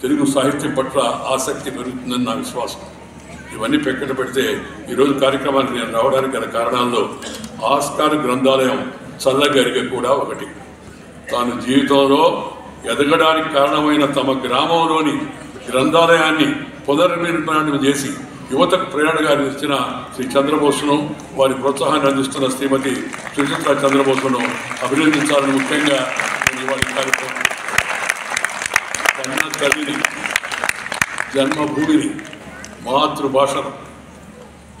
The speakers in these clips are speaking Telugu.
తెలుగు సాహిత్యం పట్ల ఆసక్తి పెరుగుతుందని నా విశ్వాసం. ఇవన్నీ పెక్కన పెడితే ఈరోజు కార్యక్రమానికి నేను రావడానికి గల కారణాల్లో ఆస్కార్ గ్రంథాలయం చల్లగరిగ కూడా ఒకటి. తాను జీవితంలో ఎదగడానికి కారణమైన తమ గ్రామంలోని గ్రంథాలయాన్ని పునర్నిర్మాణం చేసి యువతకు ప్రేరణగా నిలిచిన శ్రీ చంద్రబోస్ను, వారి ప్రోత్సాహాన్ని అందిస్తున్న శ్రీమతి సుచిత్ర చంద్రబోస్ను అభినందించాలని ముఖ్యంగా ఇవాళ కార్యక్రమం కన్న తల్లిని, జన్మభూమిని, మాతృభాషను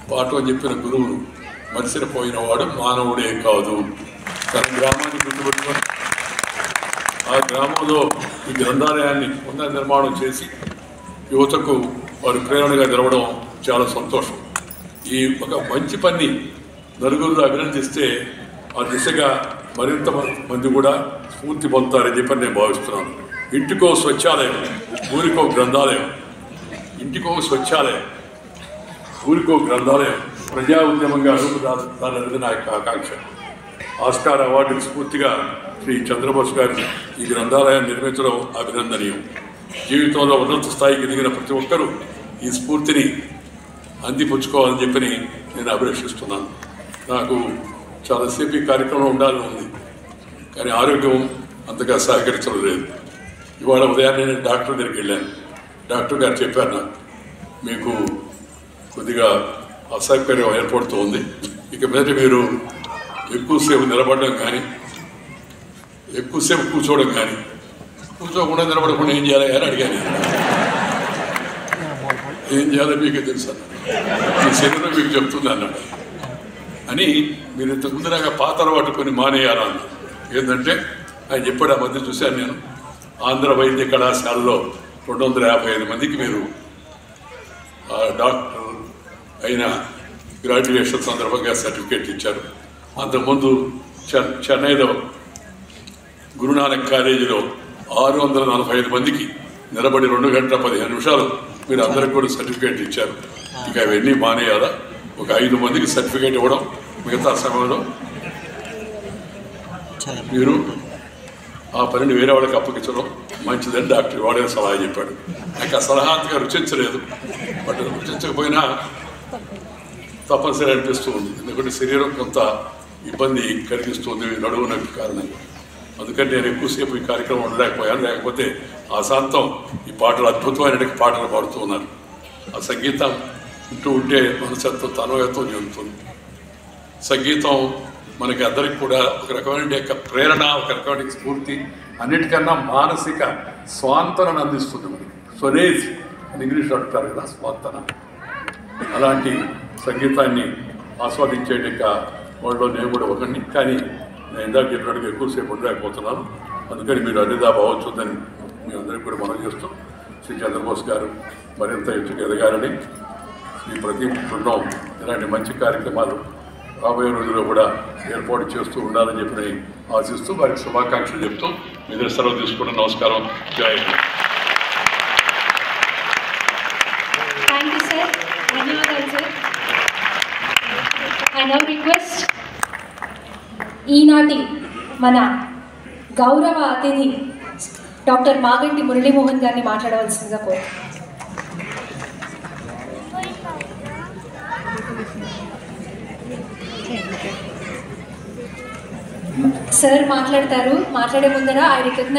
పాఠం చెప్పిన గురువును మరిసిపోయిన వాడు మానవుడే కాదు. తన గ్రామాన్ని గుర్తుపెట్టుకొని ఆ గ్రామంలో ఈ గ్రంథాలయాన్ని పునర్నిర్మాణం చేసి యువతకు వారి ప్రేరణగా నిలవడం చాలా సంతోషం. ఈ ఒక మంచి పని నలుగురిలో అభినందిస్తే ఆ దిశగా మరింత మంది కూడా స్ఫూర్తి పొందుతారని చెప్పని నేను భావిస్తున్నాను. ఇంటికో స్వచ్ఛాలయం, ఊరికో గ్రంథాలయం. ఇంటికో స్వచ్ఛాలయం, ఊరికో గ్రంథాలయం ప్రజా ఉద్యమంగా రూపుదాల్చాలనేది నా యొక్క ఆకాంక్ష. ఆస్కార్ అవార్డుకి స్ఫూర్తిగా శ్రీ చంద్రబోస్ గారు ఈ గ్రంథాలయాన్ని నిర్మించడం అభినందనీయం. జీవితంలో ఉన్నత స్థాయికి ఎదిగిన ప్రతి ఒక్కరూ ఈ స్ఫూర్తిని అందిపుచ్చుకోవాలని చెప్పని నేను అభిలషిస్తున్నాను. నాకు చాలాసేపు ఈ కార్యక్రమం ఉండాలని ఉంది, కానీ ఆరోగ్యం అంతగా సహకరించడం లేదు. ఇవాళ ఉదయాన్నే నేను డాక్టర్ దగ్గరికి వెళ్ళాను. డాక్టర్ గారు చెప్పారు, నాకు మీకు కొద్దిగా అసౌకర్యం ఏర్పడుతూ ఉంది, ఇక మీద మీరు ఎక్కువసేపు నిలబడడం కానీ ఎక్కువసేపు కూర్చోవడం కానీ, కూర్చోకుండా నిలబడకుండా ఏం చేయాలి అని అడిగాను. ఏం చేయాలో మీకే తెలుసు, మీ శరీరం మీకు చెప్తుంది అన్నాడు. అని మీరు ఇంతకుముందు నాకు పాత అలవాటు కొన్ని మానేయాలన్నా. ఏంటంటే ఆయన చెప్పాడు, ఆ మధ్య చూశాను నేను, ఆంధ్ర వైద్య కళాశాలలో 255 మందికి మీరు డాక్టర్ అయిన గ్రాడ్యుయేషన్ సందర్భంగా సర్టిఫికేట్ ఇచ్చారు. అంతకుముందు చెన్నైలో గురునానక్ కాలేజీలో 645 మందికి నిలబడి 2 గంటల 15 నిమిషాలు మీరు అందరికి కూడా సర్టిఫికేట్ ఇచ్చారు. ఇక అవన్నీ మానేయాలా? ఒక 5 మందికి సర్టిఫికేట్ ఇవ్వడం, మిగతా సమయంలో మీరు ఆ పనిని వేరే వాళ్ళకి అప్పగించడం మంచిదని డాక్టర్ వాడే సలహా చెప్పాడు. నాకు ఆ సలహా అంతగా రుచించలేదు, బట్ రుచించకపోయినా తప్పనిసరి అనిపిస్తూ ఉంది. ఎందుకంటే శరీరం కొంత ఇబ్బంది కలిగిస్తుంది నడువు నొప్పి కారణంగా. అందుకని నేను ఎక్కువసేపు ఈ కార్యక్రమం ఉండలేకపోయాను. లేకపోతే ఆ శాంతం ఈ పాటలు అద్భుతమైన పాటలు పాడుతూ ఉన్నారు. ఆ సంగీతం వింటూ ఉంటే మనసత్వం తన్మయత్వం చెందుతుంది. సంగీతం మనకి అందరికి కూడా ఒక రకమైన యొక్క ప్రేరణ, ఒక రకమైన స్ఫూర్తి, అన్నిటికన్నా మానసిక స్వాంతనను అందిస్తుంది మనకి. స్వదేశ్ అని ఇంగ్లీష్లో అంటారు కదా, స్వాంతన. అలాంటి సంగీతాన్ని ఆస్వాదించే వాళ్ళలో నేను కూడా ఒకరిని. కానీ నేను ఇందాక చెప్పినట్టుగా ఎక్కువసేపు ఉండలేకపోతున్నాను. అందుకని మీరు అన్నిదా భావించుందని మీ అందరికీ కూడా మనం చేస్తాం. శ్రీ చంద్రబోస్ గారు మరింత ఎత్తుకు ఎదగాలని, శ్రీ ప్రదీప్ బృందం ఇలాంటి మంచి కార్యక్రమాలు రాబోయే రోజుల్లో కూడా ఏర్పాటు చేస్తూ ఉండాలని చెప్పి ఆశిస్తూ వారికి శుభాకాంక్షలు చెప్తూ మీ దగ్గర సెలవు తీసుకుంటూ నమస్కారం. జై హింద్. థ్యాంక్ యూ సార్, ధన్యవాదాలు సార్. ఐ నౌ రిక్వెస్ట్ ఈనాటి మన గౌరవ అతిథి డాక్టర్ మాగంటి మురళీమోహన్ గారిని మాట్లాడవలసిందిగా కోరుతున్నాను. సార్ మాట్లాడతారు. మాట్లాడే ముందర ఐ రికగ్నైజ్